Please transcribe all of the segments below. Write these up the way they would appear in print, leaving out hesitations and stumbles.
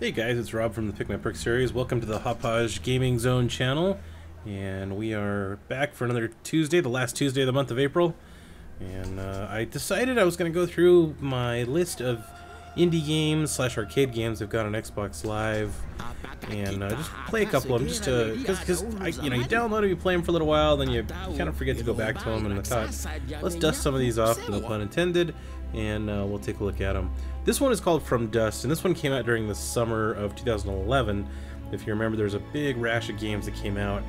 Hey guys, it's Rob from the PickMyPerk series. Welcome to the Hauppage Gaming Zone channel. And we are back for another Tuesday, the last Tuesday of the month of April. And I decided I was going to go through my list of indie games slash arcade games I've got on Xbox Live. And just play a couple of them just to, because you download them, you play them for a little while, then you kind of forget to go back to them. And I thought, let's dust some of these off, no pun intended, and we'll take a look at them. This one is called From Dust, and this one came out during the summer of 2011. If you remember, there was a big rash of games that came out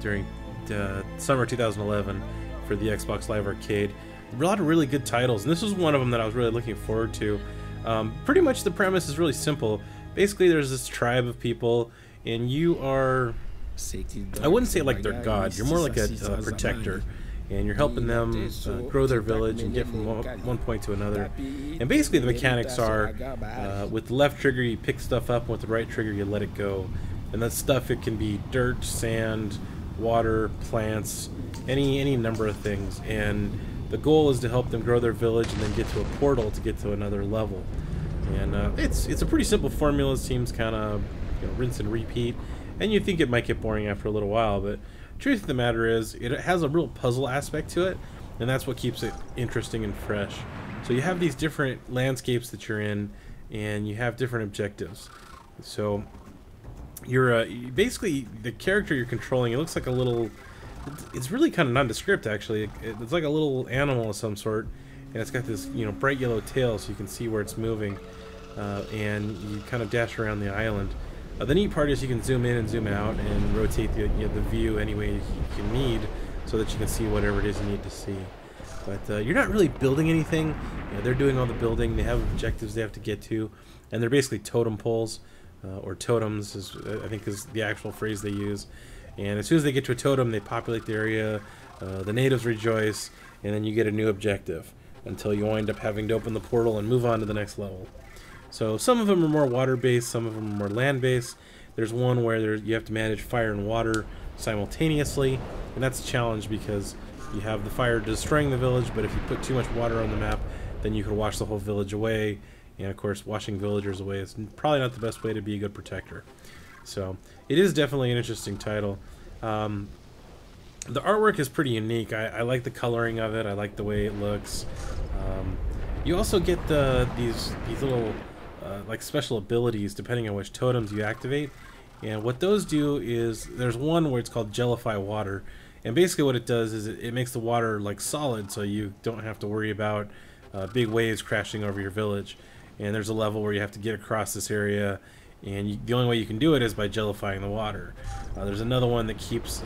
during summer 2011 for the Xbox Live Arcade. A lot of really good titles, and this was one of them that I was really looking forward to. Pretty much the premise is really simple. Basically, there's this tribe of people, and you are, I wouldn't say like they're God, you're more like a protector. And you're helping them grow their village and get from one point to another. And basically the mechanics are, with the left trigger you pick stuff up, and with the right trigger you let it go. And that stuff, it can be dirt, sand, water, plants, any number of things. And the goal is to help them grow their village and then get to a portal to get to another level. And it's a pretty simple formula. It seems kind of rinse and repeat. And you think it might get boring after a little while, but truth of the matter is, it has a real puzzle aspect to it, and that's what keeps it interesting and fresh. So you have these different landscapes that you're in, and you have different objectives. So you're basically, the character you're controlling, it looks like a little, it's really kind of nondescript actually. It's like a little animal of some sort, and it's got this bright yellow tail, so you can see where it's moving, and you kind of dash around the island. The neat part is you can zoom in and zoom out and rotate the view any way you need, so that you can see whatever it is you need to see. But you're not really building anything. They're doing all the building. They have objectives they have to get to, and they're basically totem poles, or totems, I think is the actual phrase they use. And as soon as they get to a totem, they populate the area, the natives rejoice, and then you get a new objective until you wind up having to open the portal and move on to the next level. So some of them are more water-based, some of them are more land-based. There's one where you have to manage fire and water simultaneously, and that's a challenge because you have the fire destroying the village, but if you put too much water on the map, then you could wash the whole village away, and of course washing villagers away is probably not the best way to be a good protector. So it is definitely an interesting title. The artwork is pretty unique. I like the coloring of it, I like the way it looks. You also get these little like special abilities depending on which totems you activate, and what those do is there's one where it's called Gellify Water, and basically what it does is it makes the water like solid, so you don't have to worry about big waves crashing over your village. And there's a level where you have to get across this area, and the only way you can do it is by gellifying the water. There's another one that keeps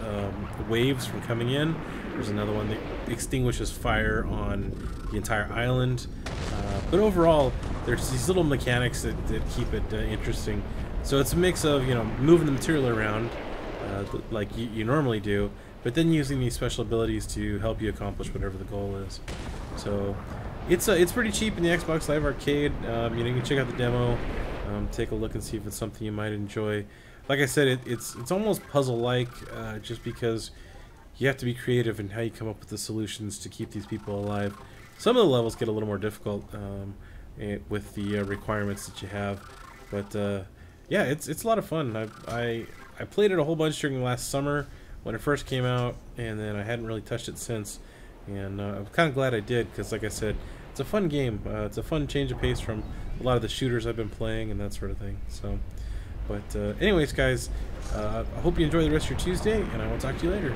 waves from coming in. There's another one that extinguishes fire on the entire island. But overall, there's these little mechanics that keep it interesting. So it's a mix of moving the material around like you normally do, but then using these special abilities to help you accomplish whatever the goal is. So it's pretty cheap in the Xbox Live Arcade. You can check out the demo, take a look and see if it's something you might enjoy. Like I said, it's almost puzzle-like, just because you have to be creative in how you come up with the solutions to keep these people alive. Some of the levels get a little more difficult with the requirements that you have, but yeah, it's a lot of fun. I played it a whole bunch during last summer when it first came out, and then I hadn't really touched it since. And I'm kind of glad I did, because like I said, it's a fun game. It's a fun change of pace from a lot of the shooters I've been playing and that sort of thing. So, but anyways, guys, I hope you enjoy the rest of your Tuesday, and I will talk to you later.